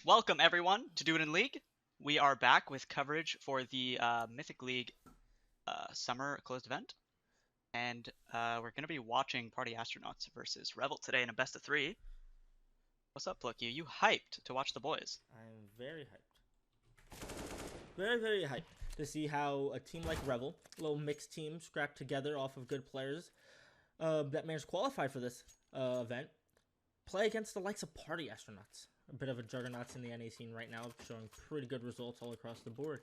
Welcome everyone to Do It in League. We are back with coverage for the Mythic League summer closed event, and we're going to be watching Party Astronauts versus Revel today in a best of three. What's up, Plucky? You hyped to watch the boys? I'm very hyped. Very hyped to see how a team like Revel, a little mixed team scrapped together off of good players that managed to qualify for this event, play against the likes of Party Astronauts. A bit of a juggernaut in the NA scene right now, showing pretty good results all across the board.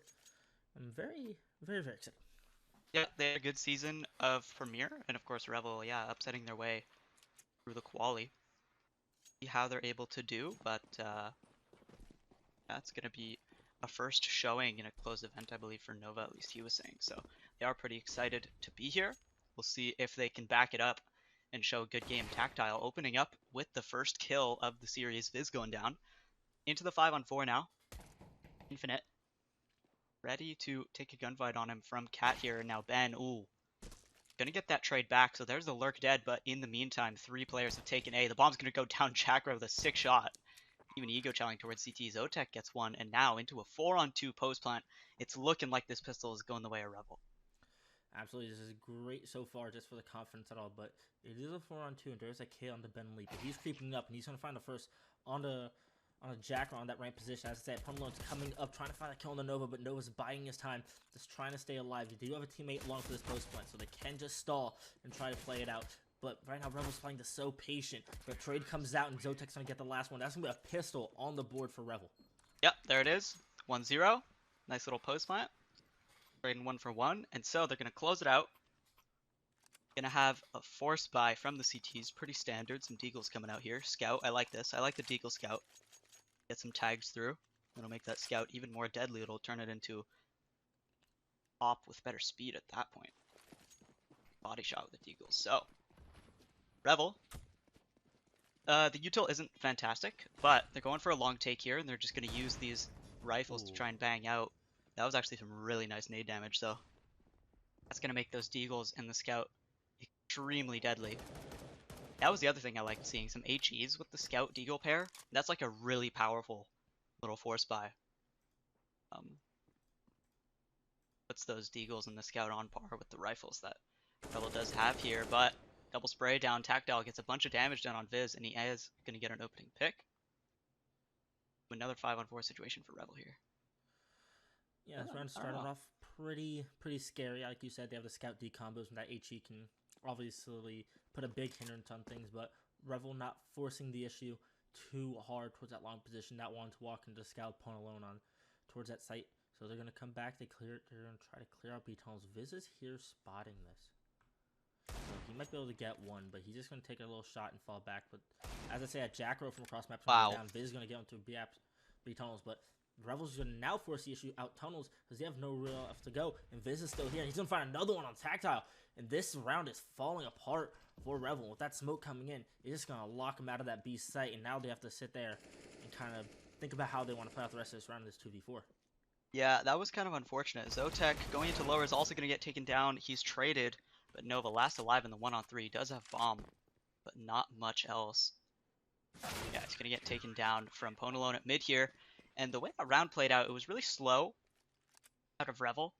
I'm very excited. Yeah, they had a good season of Premier, and of course Revel, yeah, upsetting their way through the quali. See how they're able to do, but that's going to be a first showing in a closed event, I believe, for Nova, at least he was saying. So they are pretty excited to be here. We'll see if they can back it up and show a good game. Tactile opening up with the first kill of the series. Viz going down into the 5-on-4 now. Infinite ready to take a gunfight on him from Cat here. And now Ben, ooh, gonna get that trade back. So there's the lurk dead, but in the meantime, 3 players have taken A. The bomb's gonna go down Chakra with a 6 shot. Even Ego challenging towards CT. Zotek gets one, and now into a 4-on-2 post plant. It's looking like this pistol is going the way of Revel. Absolutely, this is great so far just for the confidence at all, but it is a 4-on-2 and there's a K on the Ben lead, but he's creeping up and he's going to find the first on a Jacker on that right position. As I said, Pummelone's coming up, trying to find a kill on the Nova, but Nova's buying his time, just trying to stay alive. You do have a teammate along for this post plant, so they can just stall and try to play it out. But right now, Revel's playing this so patient. But trade comes out, and Zotek's going to get the last one. That's going to be a pistol on the board for Revel. Yep, there it is. 1-0. Nice little post plant. Trading 1-for-1. And so they're going to close it out. Gonna have a force buy from the CTs. Pretty standard. Some Deagles coming out here. Scout. I like this. I like the Deagle Scout. Get some tags through. It'll make that Scout even more deadly. It'll turn it into op with better speed at that point. Body shot with the Deagles. So, Revel. The util isn't fantastic, but they're going for a long take here, and they're just going to use these rifles to try and bang out. That was actually some really nice nade damage, so that's going to make those Deagles and the Scout extremely deadly. That was the other thing I liked seeing, some HEs with the Scout Deagle pair. That's like a really powerful little force buy. Puts those Deagles and the Scout on par with the rifles that Revel does have here, but double spray down, Tactile gets a bunch of damage done on Viz, and he is going to get an opening pick. Another 5-on-4 situation for Revel here. Yeah, this round started off pretty scary. Like you said, they have the Scout D combos, and that HE can obviously put a big hindrance on things, but Revel not forcing the issue too hard towards that long position, not wanting to walk into Scout Pwn alone on towards that site. So they're going to come back, they're going to try to clear out B tunnels. Viz is here spotting this. So he might be able to get one, but he's just going to take a little shot and fall back. But as I say, a Jackro from across map is going to go down. Viz is going to get into B tunnels, but Revel's going to now force the issue out tunnels because they have no real left to go. And Viz is still here. He's going to find another one on Tactile. And this round is falling apart for Revel. With that smoke coming in, it's just going to lock him out of that B site. And now they have to sit there and kind of think about how they want to play out the rest of this round in this 2v4. Yeah, that was kind of unfortunate. Zotek going into lower is also going to get taken down. He's traded, but Nova last alive in the 1-on-3. Does have bomb, but not much else. Yeah, he's going to get taken down from Ponalone at mid here. And the way that round played out, it was really slow out of Revel.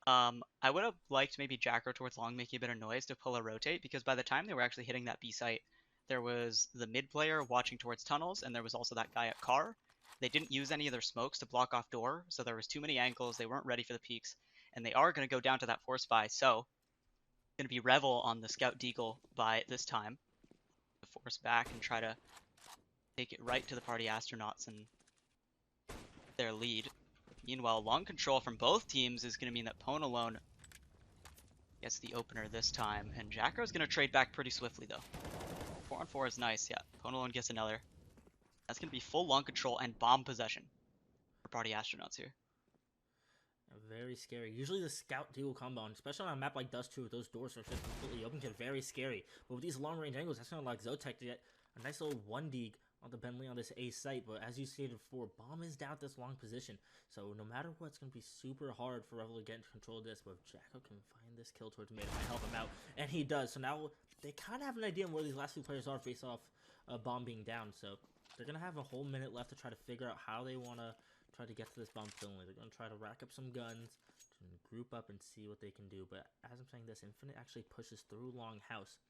I would have liked maybe Jackro towards long, making a bit of noise to pull a rotate, because by the time they were actually hitting that B site, there was the mid player watching towards tunnels, and there was also that guy at car. They didn't use any of their smokes to block off door, so there was too many angles. They weren't ready for the peaks, and they are going to go down to that force buy. So, going to be Revel on the Scout Deagle by this time. To force back and try to take it right to the Party Astronauts and their lead. Meanwhile, long control from both teams is going to mean that Ponalone gets the opener this time, and Jackro is going to trade back pretty swiftly though. 4-on-4 is nice, yeah. Ponalone gets another. That's going to be full long control and bomb possession for Party Astronauts here. Very scary. Usually the Scout Deagle combo, especially on a map like Dust 2, with those doors are just completely open, can very scary. But with these long range angles, that's going to allow Zotek to get a nice little 1-dig on the Bentley on this A site. But as you stated before, bomb is down at this long position. So no matter what, it's going to be super hard for Revel to get into control of this. But if Jacko can find this kill towards mid, it might help him out. And he does. So now they kind of have an idea on where these last two players are based off bomb being down. So they're going to have a whole minute left to try to figure out how they want to try to get to this bomb cleanly. They're going to try to rack up some guns, and group up and see what they can do. But as I'm saying this, Infinite actually pushes through Longhouse.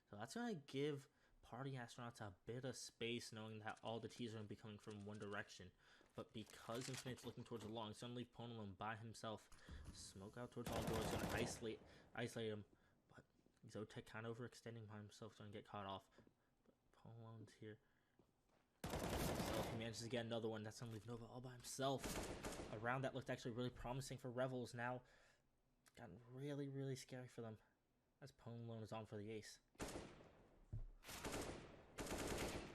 So that's going to give Party Astronauts a bit of space, knowing that all the T's are going to be coming from one direction. But because Infinite's looking towards the long, suddenly Ponalone by himself. Smoke out towards all doors, going to isolate him. But Zotek kind of overextending by himself, going to get caught off. But Ponalone's here. Himself, he manages to get another one. That's going to leave Nova all by himself. A round that looked actually really promising for Revels now gotten really, really scary for them, as Ponalone is on for the ace.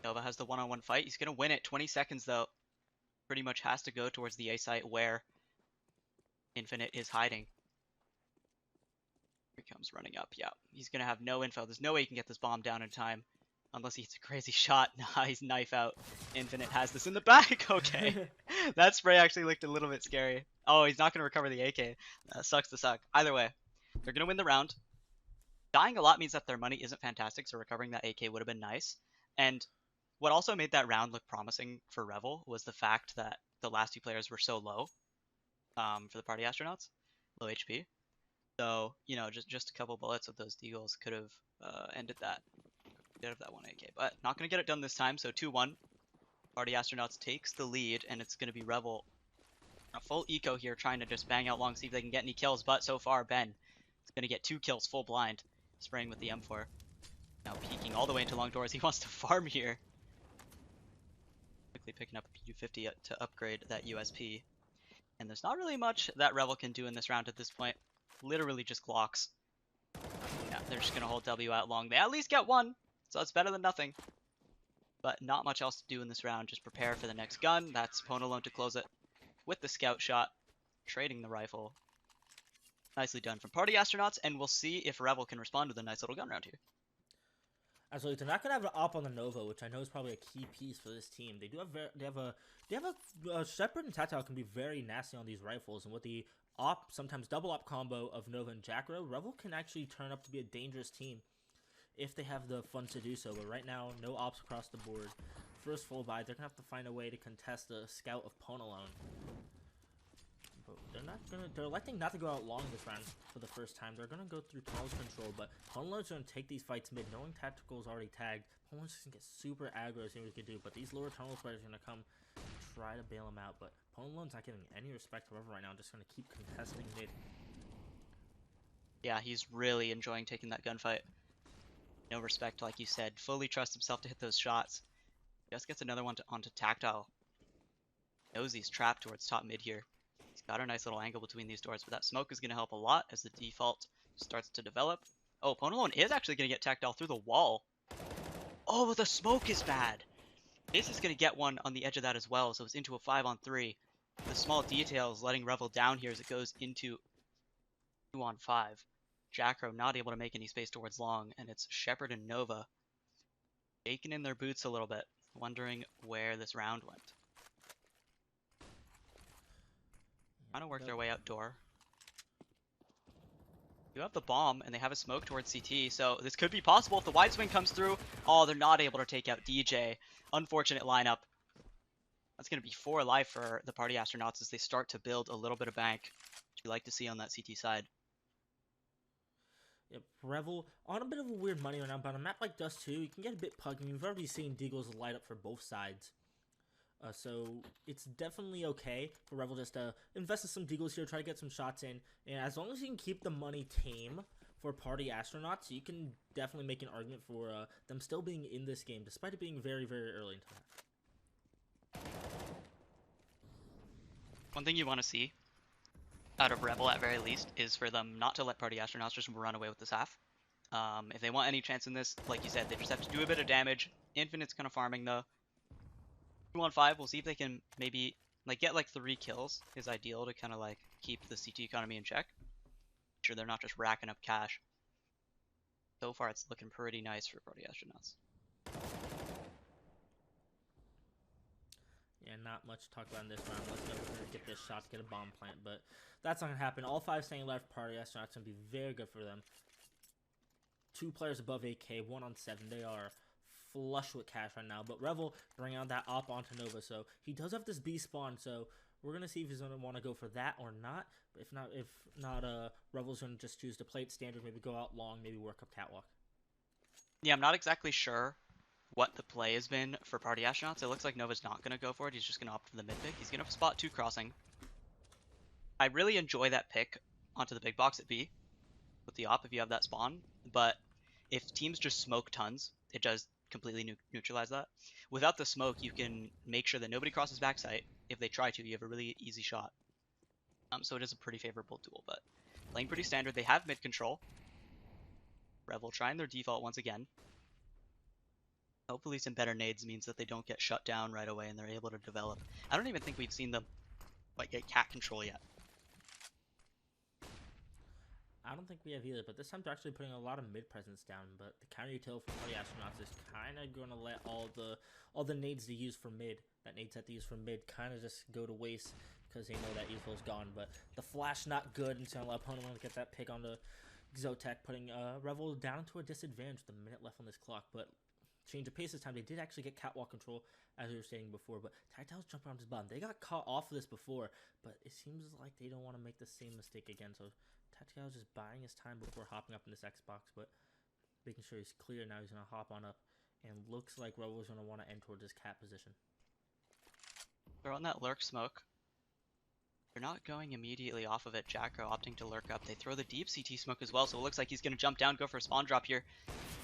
Nova has the one-on-one fight. He's going to win it. 20 seconds, though. Pretty much has to go towards the A site where Infinite is hiding. Here he comes running up. Yeah, he's going to have no info. There's no way he can get this bomb down in time. Unless he hits a crazy shot. Nice knife out. Infinite has this in the back. Okay. That spray actually looked a little bit scary. Oh, he's not going to recover the AK. Sucks to suck. Either way, they're going to win the round. Dying a lot means that their money isn't fantastic, so recovering that AK would have been nice. And what also made that round look promising for Revel was the fact that the last two players were so low for the Party Astronauts. Low HP. So, you know, just a couple bullets of those deagles could have ended that. Out of that one AK, but not going to get it done this time. So 2-1. Party Astronauts takes the lead, and it's going to be Revel a full eco here, trying to just bang out long, see if they can get any kills. But so far, Ben is going to get 2 kills full blind, spraying with the M4. Now peeking all the way into long doors. He wants to farm here. Quickly picking up a PU-50 to upgrade that USP. And there's not really much that Revel can do in this round at this point. Literally just Glocks. Yeah, they're just going to hold W out long. They at least get one. So it's better than nothing. But not much else to do in this round. Just prepare for the next gun. That's Ponalone to close it with the scout shot. Trading the rifle. Nicely done from Party Astronauts. And we'll see if Revel can respond with a nice little gun round here. Absolutely, they're not gonna have an op on the Nova, which I know is probably a key piece for this team. They do have a Shepard and Tactile can be very nasty on these rifles, and with the op, sometimes double op combo of Nova and Jacro, Revel can actually turn up to be a dangerous team if they have the funds to do so. But right now, no ops across the board. First full buy, they're gonna have to find a way to contest the scout of Ponalone. But they're electing not to go out long this round for the first time. They're gonna go through tunnels control, but Ponalone's gonna take these fights mid, knowing Tactical's already tagged. Ponalone's just gonna get super aggro, see what he can do. But these lower tunnel players are gonna come try to bail him out. But Ponalone's not getting any respect whatsoever right now. Just gonna keep contesting mid. Yeah, he's really enjoying taking that gunfight. No respect, like you said. Fully trusts himself to hit those shots. Just gets another one onto Tactile. Knows he's trapped towards top mid here. He's got a nice little angle between these doors, but that smoke is going to help a lot as the default starts to develop. Oh, Ponalone is actually going to get Tactile through the wall. Oh, but the smoke is bad. This is going to get one on the edge of that as well, so it's into a 5-on-3. The small details letting Revel down here as it goes into 2-on-5. Jacro not able to make any space towards long, and it's Shepard and Nova shaking in their boots a little bit, wondering where this round went. Trying to work their way outdoor. You have the bomb, and they have a smoke towards CT, so this could be possible if the wide swing comes through. Oh, they're not able to take out DJ. Unfortunate lineup. That's going to be 4 alive for the Party Astronauts as they start to build a little bit of bank, which you like to see on that CT side. Yep, Revel on a bit of a weird money right now, but on a map like Dust 2, you can get a bit puggy. We've already seen Deagles light up for both sides. So it's definitely okay for Revel just to invest in some Deagles here, try to get some shots in. And as long as you can keep the money tame for Party Astronauts, you can definitely make an argument for them still being in this game, despite it being very, very early into that. One thing you want to see out of Revel at very least is for them not to let Party Astronauts just run away with this half. If they want any chance in this, like you said, they just have to do a bit of damage. Infinite's kind of farming though. 2-on-5, we'll see if they can maybe get like 3 kills is ideal to kind of like keep the CT economy in check. Make sure they're not just racking up cash. So far it's looking pretty nice for Party Astronauts. Yeah, not much to talk about in this round. Let's go get this shot to get a bomb plant, but that's not going to happen. All 5 staying left. Party Astronauts going to be very good for them. 2 players above AK, 1-on-7. They are flush with cash right now. But Revel bring out that op onto Nova, so he does have this B spawn. So we're gonna see if he's gonna want to go for that or not. But if not, Revel's gonna just choose to play it standard, maybe go out long, maybe work up catwalk. Yeah, I'm not exactly sure what the play has been for Party Astronauts. It looks like Nova's not going to go for it. He's just going to opt for the Mythic. He's going to spot 2 crossing. I really enjoy that pick onto the big box at B with the op if you have that spawn. But if teams just smoke tons, it does completely neutralize that. Without the smoke, you can make sure that nobody crosses backside. If they try to, you have a really easy shot. So it is a pretty favorable duel, but playing pretty standard. They have mid control. Revel trying their default once again. Hopefully some better nades means that they don't get shut down right away and they're able to develop. I don't even think we've seen them like get cat control yet. I don't think we have either, but this time they're actually putting a lot of mid presence down. But the counter util for Party Astronauts is kind of going to let all the nades to use for mid, that nade set to use for mid, kind of just go to waste because they know that evil's gone. But the flash not good, and it's going to allow opponent to get that pick on the Zotac, putting Revel down to a disadvantage with a minute left on this clock. But change of pace this time. They did actually get catwalk control, as we were saying before, but Tactile's jumping on his bottom. They got caught off of this before, but it seems like they don't want to make the same mistake again. So Tactile's just buying his time before hopping up in this Xbox, but making sure he's clear. Now he's going to hop on up, and looks like Revel's going to want to end towards his cat position. They're on that lurk smoke. They're not going immediately off of it. Jacko opting to lurk up. They throw the deep CT smoke as well, so it looks like he's going to jump down, go for a spawn drop here.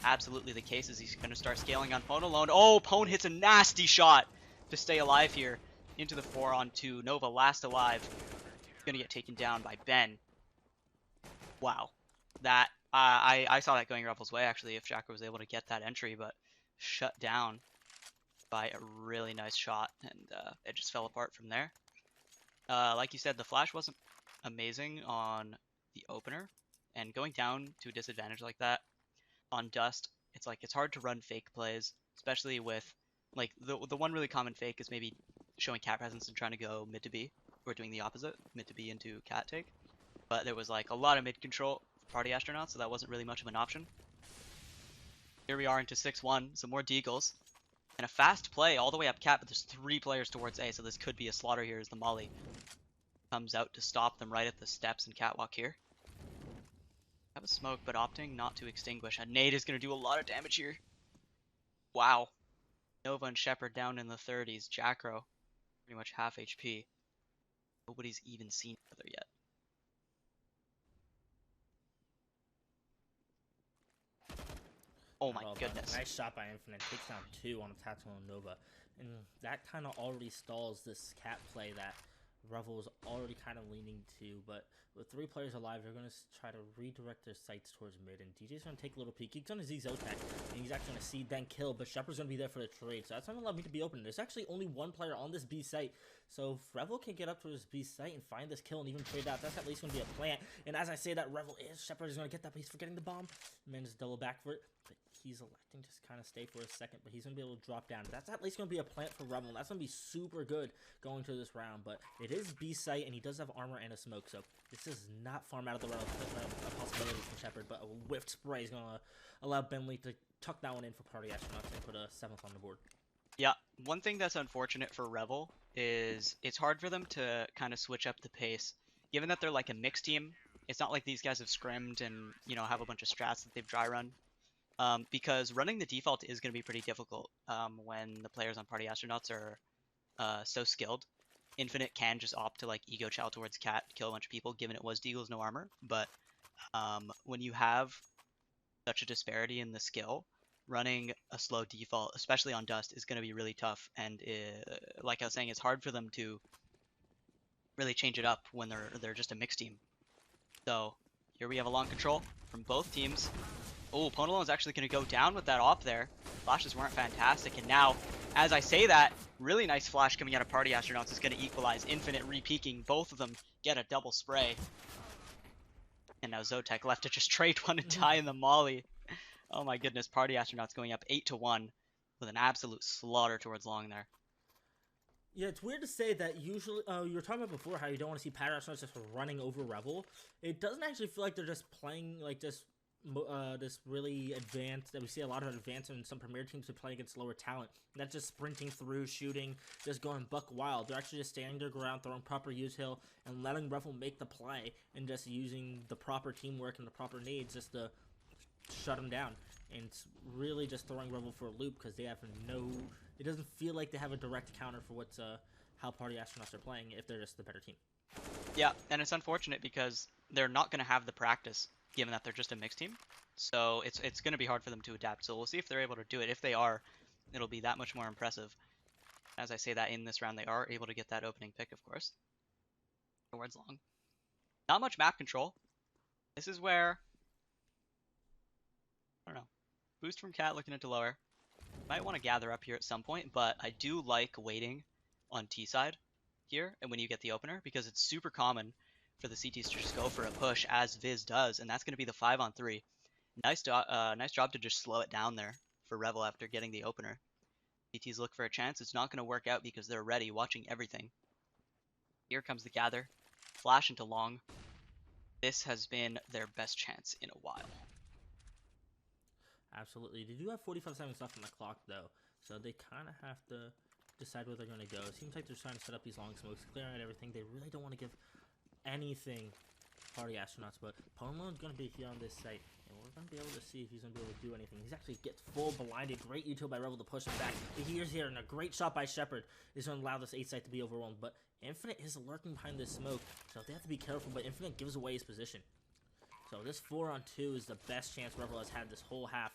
Absolutely the case is he's going to start scaling on Pone alone. Oh, Pone hits a nasty shot to stay alive here into the 4-on-2. Nova last alive. Going to get taken down by Ben. Wow. That, I saw that going Revel's way actually if Jacko was able to get that entry, but shut down by a really nice shot, and it just fell apart from there. Like you said, the flash wasn't amazing on the opener, and going down to a disadvantage like that on Dust, it's hard to run fake plays, especially with like the one really common fake is maybe showing cat presence and trying to go mid to B, or doing the opposite, mid to B into cat take. But there was like a lot of mid control for Party Astronauts, so that wasn't really much of an option. Here we are into 6-1, some more deagles, and a fast play all the way up cat, but there's 3 players towards A, so this could be a slaughter here as the molly comes out to stop them right at the steps and catwalk here. Have a smoke, but opting not to extinguish. A nade is going to do a lot of damage here. Wow. Nova and Shepard down in the 30s. Jacro, pretty much half HP. Nobody's even seen each other yet. Oh my goodness. Nice shot by Infinite. Takes down 2 on a tactical Nova. And that kind of already stalls this cat play that Revel's already kind of leaning to, but with 3 players alive, they're going to try to redirect their sights towards mid, and DJ's going to take a little peek. He's going to see Zotac, and he's actually going to see Ben kill, but Shepard's going to be there for the trade, so that's going to allow me to be open. There's actually only 1 player on this B site, so if Revel can get up to his B site and find this kill and even trade out, that's at least going to be a plant, and as I say that, Shepard is going to get that, but he's forgetting the bomb. Manages double back for it, but he's electing to just kind of stay for a second, but he's going to be able to drop down. That's at least going to be a plant for Revel, and that's going to be super good going to this round, but it is B site, and he does have armor and a smoke, so this is not farm out of the realm of possibilities for Shepard, but a whiffed spray is going to allow Bentley to tuck that one in for Party Astronauts and put a 7th on the board. Yeah, one thing that's unfortunate for Revel is it's hard for them to kind of switch up the pace. Given that they're like a mixed team, it's not like these guys have scrimmed and, you know, have a bunch of strats that they've dry run. Because running the default is going to be pretty difficult when the players on Party Astronauts are so skilled. Infinite can just opt to like ego chow towards cat, kill a bunch of people, given it was Deagle's no armor. But when you have such a disparity in the skill, running a slow default, especially on Dust, is going to be really tough. And like I was saying, it's hard for them to really change it up when they're just a mixed team. So here we have a long control from both teams. Oh, Ponalone is actually going to go down with that op there. Flashes weren't fantastic, and now, as I say that, really nice flash coming out of Party Astronauts is going to equalize. Infinite re-peeking, both of them get a double spray. And now Zotac left to just trade one and die in the molly. Oh my goodness, Party Astronauts going up 8-1 with an absolute slaughter towards long there. Yeah, it's weird to say that usually, you were talking about before how you don't want to see Party Astronauts just running over Revel. It doesn't actually feel like they're just playing, like, just this really advanced, that we see a lot of advanced in some premier teams who play against lower talent. That's just sprinting through, shooting, just going buck wild. They're actually just standing their ground, throwing proper util, and letting Revel make the play, and just using the proper teamwork and the proper needs just to shut them down. And it's really just throwing Revel for a loop because they have no. It doesn't feel like they have a direct counter for what's how Party Astronauts are playing if they're just the better team. Yeah, and it's unfortunate because they're not going to have the practice, given that they're just a mixed team. So it's going to be hard for them to adapt. So we'll see if they're able to do it. If they are, it'll be that much more impressive. As I say that in this round, they are able to get that opening pick, of course. Towards long. Not much map control. This is where, I don't know, boost from Cat looking into lower. Might want to gather up here at some point, but I do like waiting on T side here and when you get the opener, because it's super common for the CTs to just go for a push as Viz does, and that's going to be the 5-on-3. Nice job to just slow it down there for Revel after getting the opener. CTs look for a chance. It's not going to work out because they're ready, watching everything. Here comes the gather. Flash into long. This has been their best chance in a while. Absolutely. They do have 45 seconds left on the clock, though, so they kind of have to decide where they're going to go. It seems like they're trying to set up these long smokes, clearing out everything. They really don't want to give anything Party Astronauts, but Ponlon's going to be here on this site, and we're going to be able to see if he's going to be able to do anything. He's actually gets full blinded. Great util by Revel to push him back. He hears here, and a great shot by Shepard is going to allow this 8 site to be overwhelmed, but Infinite is lurking behind this smoke, so they have to be careful, but Infinite gives away his position. So this 4-on-2 is the best chance Revel has had this whole half.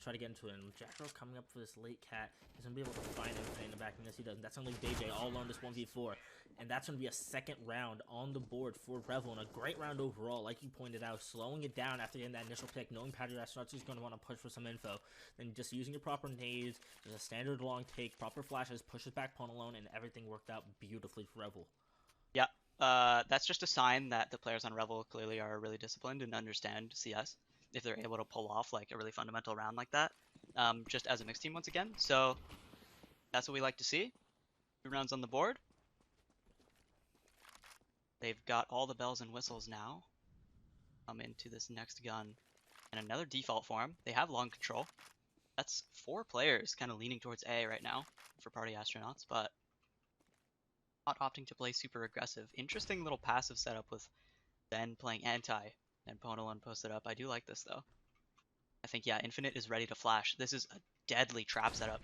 Try to get into it, and Jackro coming up for this late cat. He's going to be able to find Infinite in the back, and yes he does. And that's only DJ all alone, this 1v4. And that's going to be a second round on the board for Revel, and a great round overall, like you pointed out. Slowing it down after getting that initial pick, knowing Party Astronauts is going to want to push for some info. Then just using your proper nades, just a standard long take, proper flashes, pushes back Pwn alone, and everything worked out beautifully for Revel. Yeah, that's just a sign that the players on Revel clearly are really disciplined and understand CS. If they're able to pull off like a really fundamental round like that, just as a mixed team once again. So that's what we like to see. 2 rounds on the board. They've got all the bells and whistles now. Come into this next gun. And another default form. They have long control. That's 4 players kind of leaning towards A right now for Party Astronauts, but not opting to play super aggressive. Interesting little passive setup with Ben playing anti. And Ponalon posted up. I do like this, though. I think, yeah, Infinite is ready to flash. This is a deadly trap setup.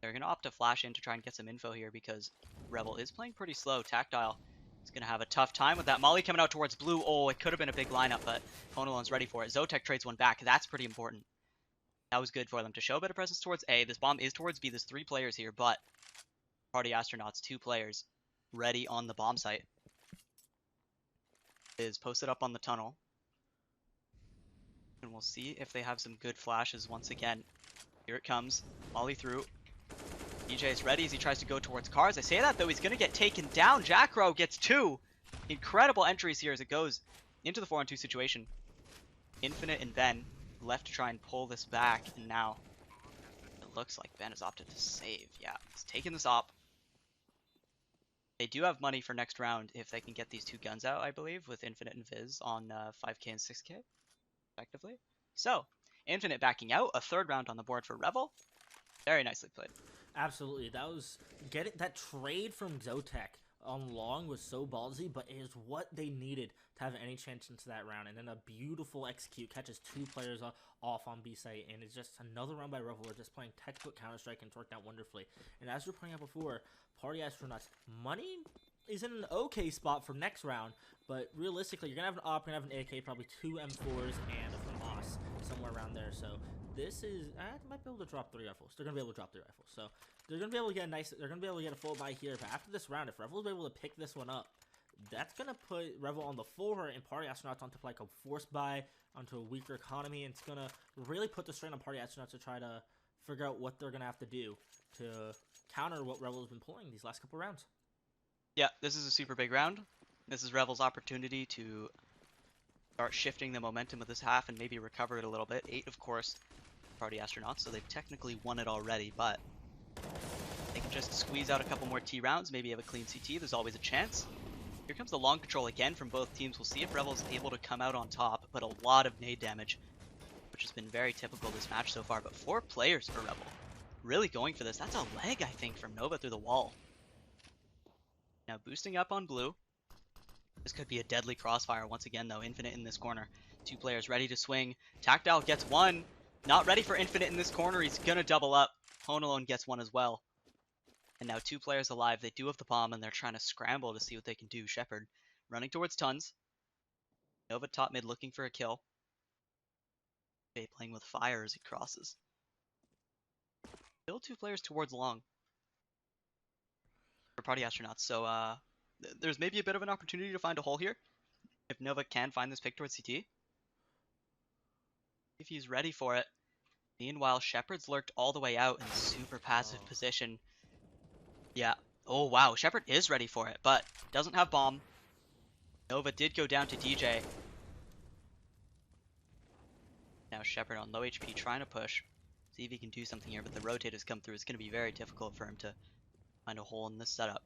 They're going to opt to flash in to try and get some info here because Revel is playing pretty slow. Tactile is going to have a tough time with that. Molly coming out towards blue. Oh, it could have been a big lineup, but Ponalon's ready for it. Zotek trades one back. That's pretty important. That was good for them to show a bit of presence towards A. This bomb is towards B. There's 3 players here, but Party Astronauts, 2 players ready on the bomb site. Is posted up on the tunnel. And we'll see if they have some good flashes once again. Here it comes. Molly through. DJ is ready as he tries to go towards cars. I say that, though, he's going to get taken down. Jackro gets 2. Incredible entries here as it goes into the 4-on-2 situation. Infinite and Ben left to try and pull this back. And now it looks like Ben has opted to save. Yeah, he's taking this op. They do have money for next round if they can get these 2 guns out, I believe, with Infinite and Viz on 5k and 6k. Effectively. So, Infinite backing out, a 3rd round on the board for Revel. Very nicely played. Absolutely. That was that trade from Zotek on long was so ballsy, but it is what they needed to have any chance into that round. And then a beautiful execute catches 2 players off on B site, and it's just another round by Revel. We're just playing textbook Counter-Strike, and it's worked out wonderfully. And as we were pointing out before, Party Astronauts money is in an okay spot for next round, but realistically, you're going to have an AWP, you're going to have an AK, probably 2 M4s, and a FAMAS somewhere around there. So this is, they might be able to drop 3 rifles. They're going to be able to drop 3 rifles. So they're going to be able to get they're going to be able to get a full buy here. But after this round, if Revel is able to pick this one up, that's going to put Revel on the floor and Party Astronauts onto like a forced buy, onto a weaker economy. And it's going to really put the strain on Party Astronauts to try to figure out what they're going to have to do to counter what Revel has been pulling these last couple rounds. Yeah, this is a super big round. This is Revel's opportunity to start shifting the momentum of this half and maybe recover it a little bit. 8, of course, Party Astronauts, so they've technically won it already, but they can just squeeze out a couple more T rounds, maybe have a clean CT. There's always a chance. Here comes the long control again from both teams. We'll see if Revel's able to come out on top, but a lot of nade damage which has been very typical this match so far, but 4 players for Revel. Really going for this. That's a leg, I think, from Nova through the wall. Now boosting up on blue. This could be a deadly crossfire once again, though. Infinite in this corner. 2 players ready to swing. Tactile gets 1. Not ready for Infinite in this corner. He's gonna double up. Honalone gets 1 as well. And now 2 players alive. They do have the bomb, and they're trying to scramble to see what they can do. Shepard running towards Tons. Nova top mid looking for a kill. Jay playing with fire as he crosses. Still 2 players towards long for Party Astronauts. So there's maybe a bit of an opportunity to find a hole here. If Nova can find this pick towards CT. If he's ready for it. Meanwhile, Shepard's lurked all the way out in super passive position. Yeah. Oh, wow. Shepard is ready for it, but doesn't have bomb. Nova did go down to DJ. Now Shepard on low HP trying to push. See if he can do something here, but the rotators come through. It's going to be very difficult for him to find a hole in this setup.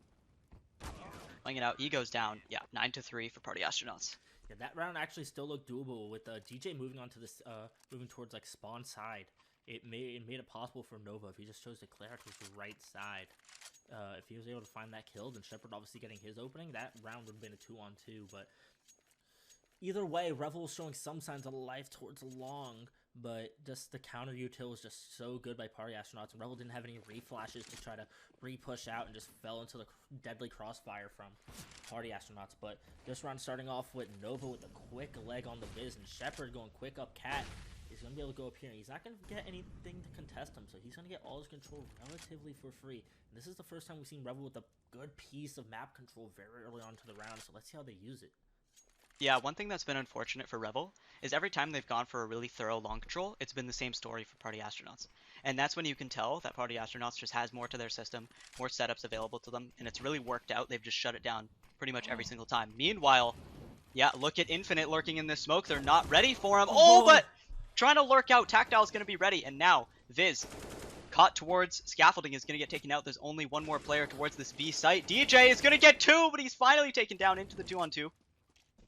Playing it out. He goes down. Yeah, 9-3 for Party Astronauts. Yeah, that round actually still looked doable with DJ moving onto this, moving towards like spawn side. It made it possible for Nova if he just chose to clear out to his right side. If he was able to find that kill, then Shepard obviously getting his opening. That round would have been a 2-on-2, but either way, Revel was showing some signs of life towards long, but just the counter util was just so good by Party Astronauts, and Revel didn't have any reflashes to try to re-push out and just fell into the deadly crossfire from Party Astronauts. But this round starting off with Nova with a quick leg on the Viz, and Shepard going quick up Cat. He's going to be able to go up here, and he's not going to get anything to contest him, so he's going to get all his control relatively for free. And this is the first time we've seen Revel with a good piece of map control very early on to the round, so let's see how they use it. Yeah, one thing that's been unfortunate for Revel is every time they've gone for a really thorough long control, it's been the same story for Party Astronauts. And that's when you can tell that Party Astronauts just has more to their system, more setups available to them, and it's really worked out. They've just shut it down pretty much every single time. Meanwhile, yeah, look at Infinite lurking in the smoke. They're not ready for him. Oh, but trying to lurk out. Tactile is going to be ready, and now Viz caught towards scaffolding is going to get taken out. There's only 1 more player towards this B site. DJ is going to get 2, but he's finally taken down into the 2-on-2.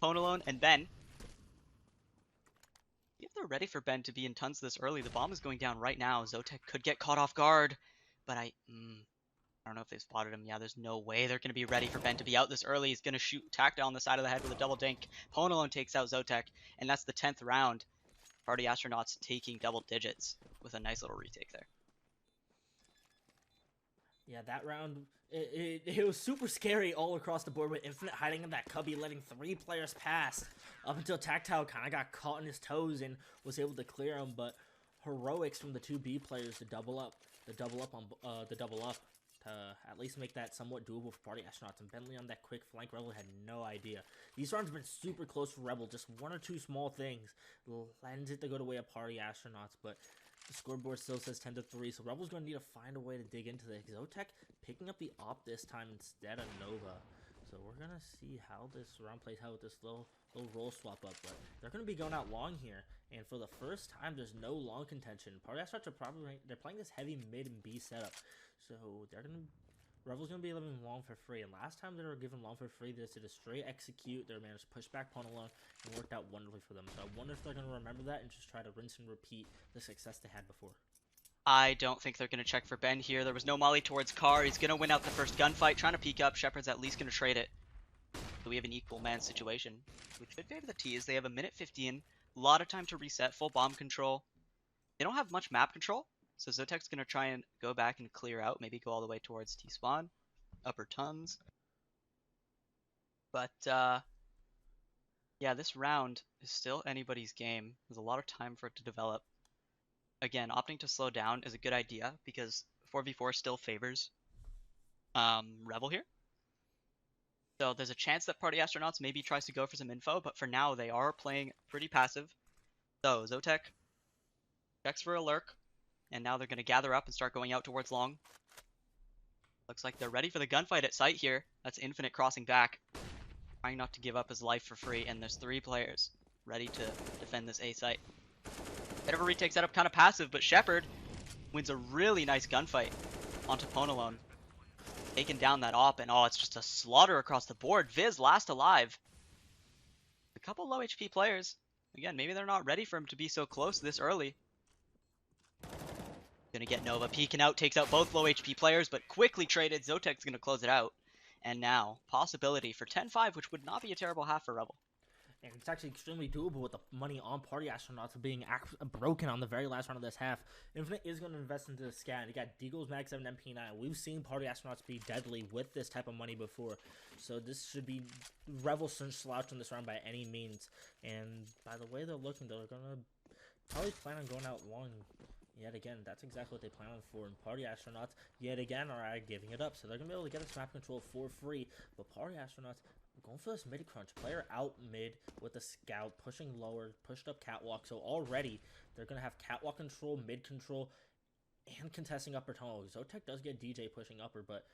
Honalone and Ben. If they're ready for Ben to be in Tons this early, the bomb is going down right now. Zotek could get caught off guard, but I don't know if they've spotted him. Yeah, there's no way they're going to be ready for Ben to be out this early. He's going to shoot Tactile on the side of the head with a double dink. Honalone takes out Zotek, and that's the 10th round. Party Astronauts taking double digits with a nice little retake there. Yeah, that round, it was super scary all across the board with Infinite hiding in that cubby, letting 3 players pass up until Tactile kind of got caught in his toes and was able to clear him. But heroics from the 2 B players to double up to at least make that somewhat doable for Party Astronauts. And Bentley on that quick flank, Revel had no idea. These rounds have been super close for Revel. Just 1 or 2 small things lends it to go the way of Party Astronauts, but the scoreboard still says 10-3, so Revel's going to need to find a way to dig into the Zotek, picking up the op this time instead of Nova. So we're going to see how this round plays out with this little roll swap up, but they're going to be going out long here, and for the first time, there's no long contention. Party Astronauts are they're playing this heavy mid and B setup, so Revel's going to be living long for free, and last time they were given long for free, they just did a straight execute. They managed to push back Honalone and worked out wonderfully for them. So I wonder if they're going to remember that and just try to rinse and repeat the success they had before. I don't think they're going to check for Ben here. There was no molly towards Carr. He's going to win out the first gunfight, trying to peek up. Shepard's at least going to trade it. So we have an equal man situation, which should favor the T's. They have a minute 15, a lot of time to reset, full bomb control. They don't have much map control. So Zotek's going to try and go back and clear out, maybe go all the way towards T-spawn, upper Tons. But, yeah, this round is still anybody's game. There's a lot of time for it to develop. Again, opting to slow down is a good idea because 4v4 still favors Revel here. So there's a chance that Party Astronauts maybe tries to go for some info, but for now they are playing pretty passive. So Zotek checks for a lurk. And now they're going to gather up and start going out towards long. Looks like they're ready for the gunfight at site here. That's Infinite crossing back. Trying not to give up his life for free. And there's 3 players ready to defend this A site. Bit of a retake setup, kind of passive, but Shepard wins a really nice gunfight onto Honalone. Taking down that op, and oh, it's just a slaughter across the board. Viz last alive. A couple low HP players. again, maybe they're not ready for him to be so close this early. Gonna get Nova peeking out, takes out both low HP players, but quickly traded. Zotek's gonna close it out. And now, possibility for 10-5, which would not be a terrible half for Revel. And it's actually extremely doable with the money on Party Astronauts being broken on the very last round of this half. Infinite is going to invest into the scan. You got Deagle's Mag 7 MP9. We've seen Party Astronauts be deadly with this type of money before. So this should be Revel slouch in this round by any means. And by the way they're looking, they're going to probably plan on going out long. Yet again, that's exactly what they plan on for. And Party Astronauts, yet again, are giving it up. So they're going to be able to get this map control for free. But Party Astronauts going for this mid crunch. Player out mid with the scout, pushing lower, pushed up catwalk. So already, they're going to have catwalk control, mid control, and contesting upper tunnel. Zotek does get DJ pushing upper, but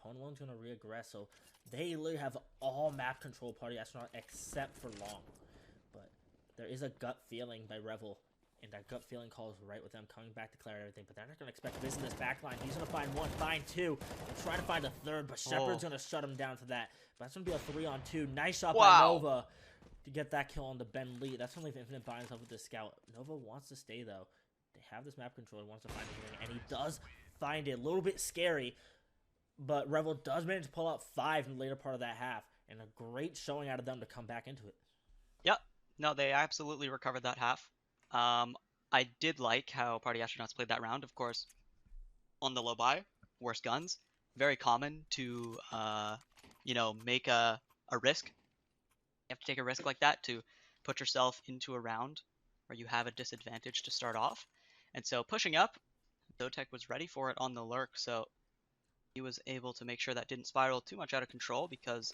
Ponalon's going to reaggress. So they literally have all map control Party Astronaut except for long. But there is a gut feeling by Revel. And that gut feeling calls right with them coming back to clear everything. But they're not going to expect this in this backline. He's going to find one, find two, and try to find a third. But Shepard's going to shut him down for that. But that's going to be a 3-on-2. Nice shot by Nova to get that kill on the Ben Lee. That's only if Infinite binds himself with the scout. Nova wants to stay, though. They have this map control. He wants to find anything. And he does find it. A little bit scary. But Revel does manage to pull out 5 in the later part of that half. And a great showing out of them to come back into it. Yep. No, they absolutely recovered that half. I did like how Party Astronauts played that round, of course. On the low buy, worse guns. Very common to, make a risk. You have to take a risk like that to put yourself into a round where you have a disadvantage to start off. And so pushing up, Zotek was ready for it on the lurk, so he was able to make sure that didn't spiral too much out of control because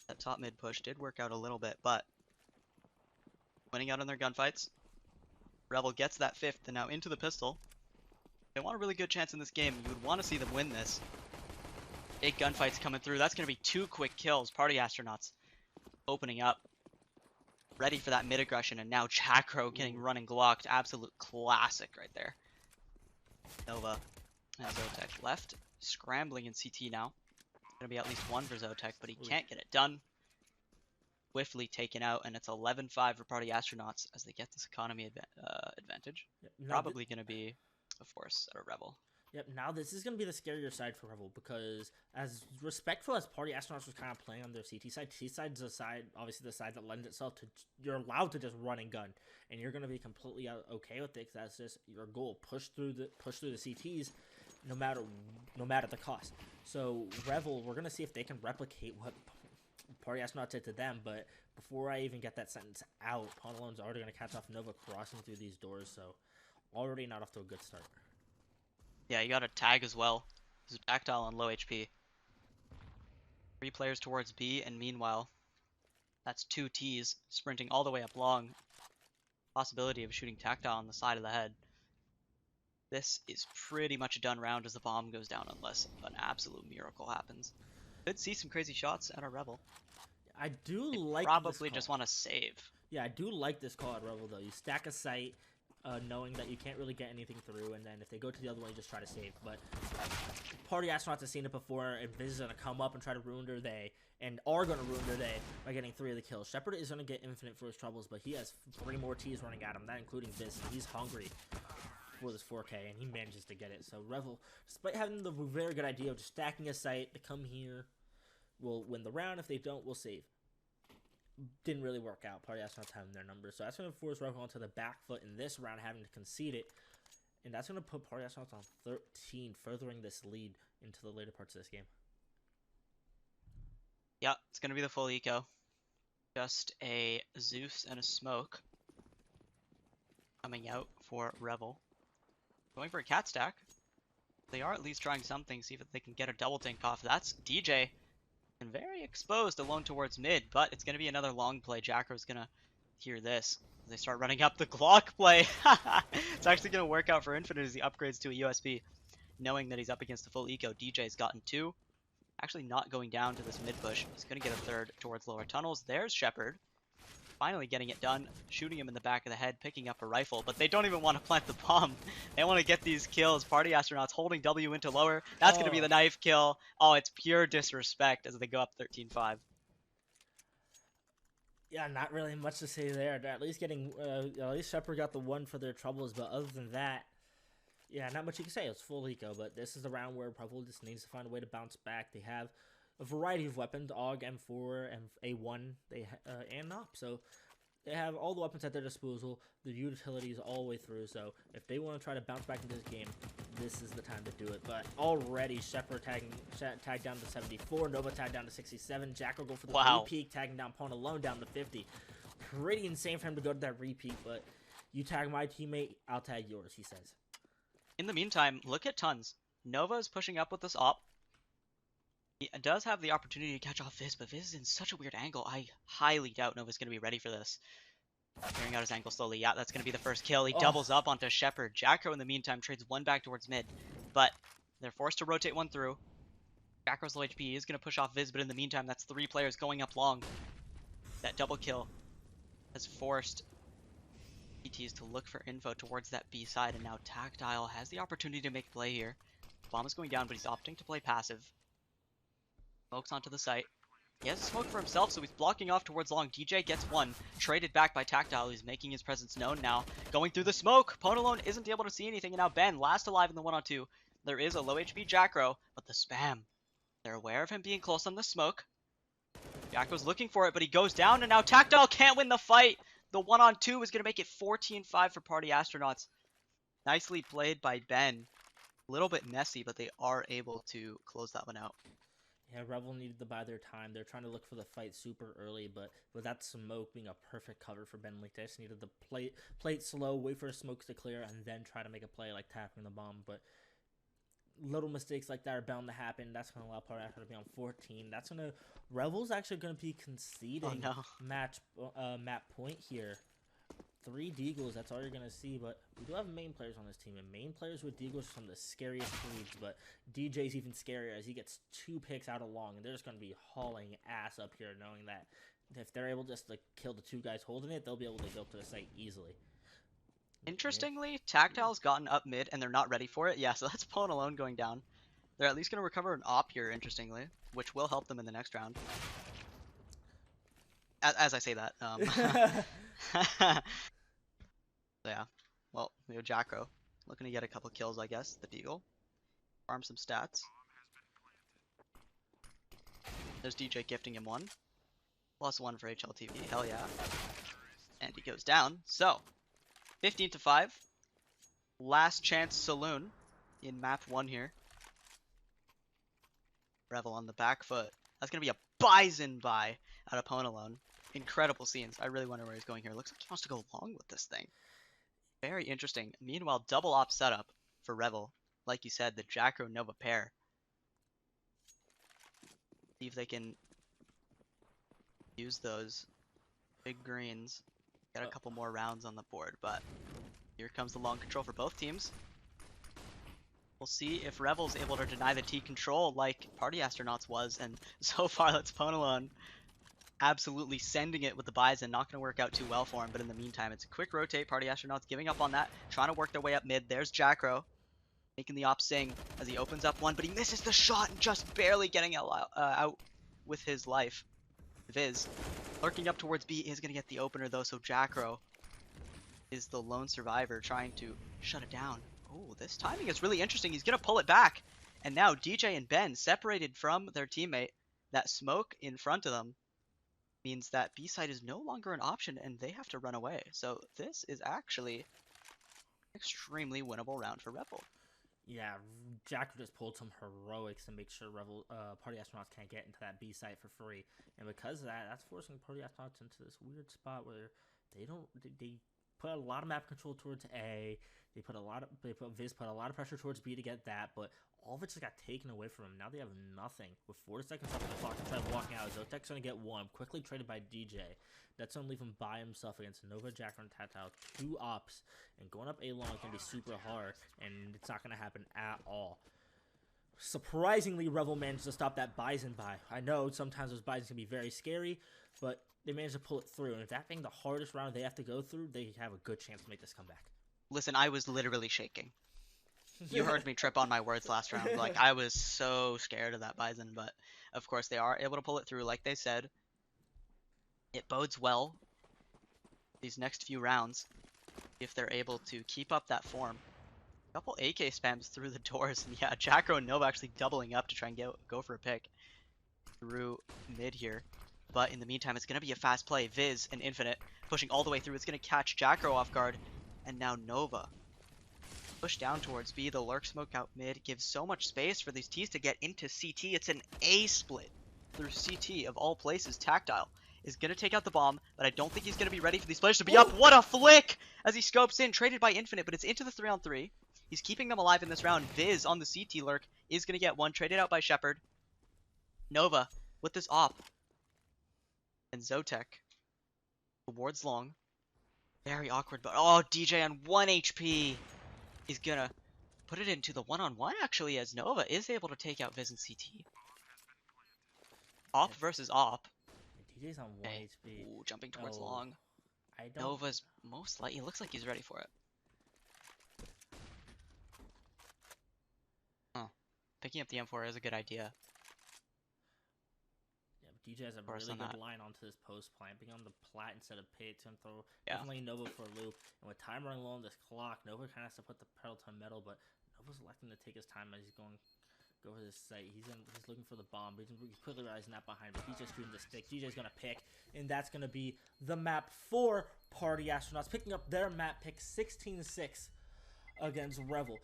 that top mid push did work out a little bit, but winning out on their gunfights. Revel gets that 5th and now into the pistol. They want a really good chance in this game. You would want to see them win this. Big gunfights coming through. That's going to be 2 quick kills. Party Astronauts opening up. Ready for that mid-aggression. And now Chakro getting running glocked. Absolute classic right there. Nova and Zotek left. Scrambling in CT now. Going to be at least 1 for Zotek, but he can't get it done. Swiftly taken out, and it's 11-5 for Party Astronauts as they get this economy advantage. Yep, probably going to be a force at a Revel. Yep, now this is going to be the scarier side for Revel because as respectful as Party Astronauts was kind of playing on their CT side's the side, obviously the side that lends itself to, you're allowed to just run and gun, and you're going to be completely okay with it because that's just your goal. Push through the CTs no matter the cost. So Revel, we're going to see if they can replicate what Party Astronauts did to them, but before I even get that sentence out, Ponalon's already going to catch off Nova crossing through these doors, so already not off to a good start. Yeah, you got a tag as well. He's tactile on low HP. 3 players towards B, and meanwhile, that's 2 Ts sprinting all the way up long. Possibility of shooting tactile on the side of the head. This is pretty much a done round as the bomb goes down unless an absolute miracle happens. Could see some crazy shots at our Revel. I do like probably just want to save. Yeah, I do like this call at Revel though. You stack a site, knowing that you can't really get anything through, and then if they go to the other one, you just try to save. But Party Astronauts have seen it before, and Viz is going to come up and try to ruin their day, and are going to ruin their day by getting 3 of the kills. Shepard is going to get infinite for his troubles, but he has 3 more Ts running at him, that including Viz, and he's hungry for this 4K, and he manages to get it. So Revel, despite having the very good idea of just stacking a site to come here, will win the round. If they don't, we'll save. Didn't really work out. Party Astronauts having their numbers. So that's going to force Revel onto the back foot in this round, having to concede it. And that's going to put Party Astronauts on 13, furthering this lead into the later parts of this game. Yeah, it's going to be the full eco. Just a Zeus and a smoke coming out for Revel. Going for a cat stack. They are at least trying something, see if they can get a double tank off. That's DJ. And very exposed alone towards mid, but it's going to be another long play. Jacko's going to hear this. They start running up the Glock play. It's actually going to work out for Infinite as he upgrades to a USB. Knowing that he's up against the full eco, DJ's gotten 2. Actually not going down to this mid push. He's going to get a 3rd towards lower tunnels. There's Shepard. Finally getting it done. Shooting him in the back of the head, picking up a rifle. But they don't even want to plant the bomb. They want to get these kills. Party Astronauts holding W into lower. That's going to be the knife kill. Oh, it's pure disrespect as they go up 13-5. Yeah, not really much to say there. At least Shepard got the one for their troubles, but other than that, yeah, not much you can say. It's full eco, but this is the round where Revel just needs to find a way to bounce back. They have a variety of weapons: AUG, M4, and A1, and NOP. So they have all the weapons at their disposal, the utilities all the way through. So if they want to try to bounce back into this game, this is the time to do it. But already Shepard tagged down to 74, Nova tagged down to 67, Jack will go for the repeat, tagging down Pwn alone down to 50. Pretty insane for him to go to that repeat, but you tag my teammate, I'll tag yours, he says. In the meantime, look at Tons. Nova is pushing up with this op. He does have the opportunity to catch off Viz, but Viz is in such a weird angle. I highly doubt Nova's going to be ready for this. Clearing out his angle slowly. Yeah, that's going to be the first kill. He doubles up onto Shepard. Jacko, in the meantime, trades one back towards mid, but they're forced to rotate one through. Jacko's low HP is going to push off Viz, but in the meantime, that's 3 players going up long. That double kill has forced PTs to look for info towards that B side, and now Tactile has the opportunity to make play here. Bomb is going down, but he's opting to play passive. Smokes onto the site. He has a smoke for himself, so he's blocking off towards long. DJ gets one, traded back by Tactile. He's making his presence known now. Going through the smoke. Pwn alone isn't able to see anything, and now Ben, last alive in the 1-on-2. There is a low HP Jackro, but the spam. They're aware of him being close on the smoke. Jacko's looking for it, but he goes down, and now Tactile can't win the fight. The 1-on-2 is going to make it 14-5 for Party Astronauts. Nicely played by Ben. A little bit messy, but they are able to close that one out. Yeah, Revel needed to buy their time. They're trying to look for the fight super early, but with that smoke being a perfect cover for Ben, like they just needed to play it slow, wait for smokes to clear, and then try to make a play like tapping the bomb. But little mistakes like that are bound to happen. That's going to allow Party Astronauts to be on 14. That's going to... Revel's actually going to be conceding map point here. 3 Deagles, that's all you're going to see, but we do have main players on this team, and main players with Deagles are some of the scariest breeds, but DJ's even scarier as he gets 2 picks out of long, and they're just going to be hauling ass up here, knowing that if they're able just to kill the 2 guys holding it, they'll be able to go to the site easily. Interestingly, Tactile's gotten up mid, and they're not ready for it. Yeah, so that's Pwn alone going down. They're at least going to recover an op here, interestingly, which will help them in the next round. As I say that. So yeah, well, we have Jackro looking to get a couple kills, I guess. The Deagle. Farm some stats. There's DJ gifting him 1. +1 for HLTV. Hell yeah. And he goes down. So, 15-5. Last chance saloon in map 1 here. Revel on the back foot. That's going to be a Bison buy out of Pwn alone. Incredible scenes. I really wonder where he's going here. Looks like he wants to go long with this thing. Very interesting. Meanwhile, double op setup for Revel. Like you said, the Jackro Nova pair. See if they can use those big greens. Get a couple more rounds on the board, but here comes the long control for both teams. We'll see if Revel's able to deny the T control like Party Astronauts was, and so far that's Pwn alone absolutely sending it with the Bison. Not going to work out too well for him, but in the meantime, it's a quick rotate. Party Astronauts giving up on that, trying to work their way up mid. There's Jackro making the op sing as he opens up one, but he misses the shot and just barely getting out with his life. Viz lurking up towards B is going to get the opener though, so Jackro is the lone survivor trying to shut it down. Oh, this timing is really interesting. He's going to pull it back, and now DJ and Ben separated from their teammate. That smoke in front of them means that B-side is no longer an option and they have to run away. So this is actually an extremely winnable round for Revel. Yeah, Jack just pulled some heroics to make sure Party Astronauts can't get into that B site for free. And because of that, that's forcing Party Astronauts into this weird spot where they put a lot of map control towards A. Viz put a lot of pressure towards B to get that, but all of it just got taken away from him. Now they have nothing. With 4 seconds left on the clock to try walking out, Zotek's going to get 1. Quickly traded by DJ. That's going to leave him by himself against Nova, Jacker, and Tactile. 2 ops. And going up A long is going to be super hard. And it's not going to happen at all. Surprisingly, Revel managed to stop that Bison buy. I know sometimes those Bisons can be very scary, but they managed to pull it through. And if that being the hardest round they have to go through, they have a good chance to make this comeback. Listen, I was literally shaking. You heard me trip on my words last round. Like, I was so scared of that Bison, but of course they are able to pull it through like they said. It bodes well these next few rounds if they're able to keep up that form. A couple AK spams through the doors, and yeah, Jackro and Nova actually doubling up to try and go for a pick through mid here. But in the meantime, it's going to be a fast play. Viz and Infinite pushing all the way through. It's going to catch Jackro off guard, and now Nova push down towards B. The lurk smoke out mid gives so much space for these T's to get into CT. It's an A split through CT of all places. Tactile is going to take out the bomb, but I don't think he's going to be ready for these players to be up. What a flick as he scopes in, traded by Infinite, but it's into the 3-on-3. He's keeping them alive in this round. Viz on the CT lurk is going to get one, traded out by Shepard. Nova with this op. And Zotek towards long. Very awkward, but oh, DJ on 1 HP. He's going to put it into the one-on-one, actually, as Nova is able to take out Viz and CT. Op versus op. DJ's on 1 HP. Ooh, jumping towards long. I don't... Nova's most likely. It looks like he's ready for it. Huh. Picking up the M4 is a good idea. Yeah, but DJ has a really good line onto this post, planting on the plat instead of pit to throw. Yeah. Definitely Nova for a loop. And with time running low on this clock, Nova kind of has to put the pedal to metal, but Nova's electing to take his time as he's going go for this site. He's looking for the bomb. He's quickly realizing that behind, but he's just shooting the stick. DJ's gonna pick, and that's gonna be the map for Party Astronauts, picking up their map pick 16-6 against Revel.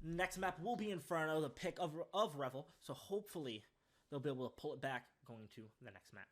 Next map will be Inferno, the pick of Revel, so hopefully they'll be able to pull it back going to the next map.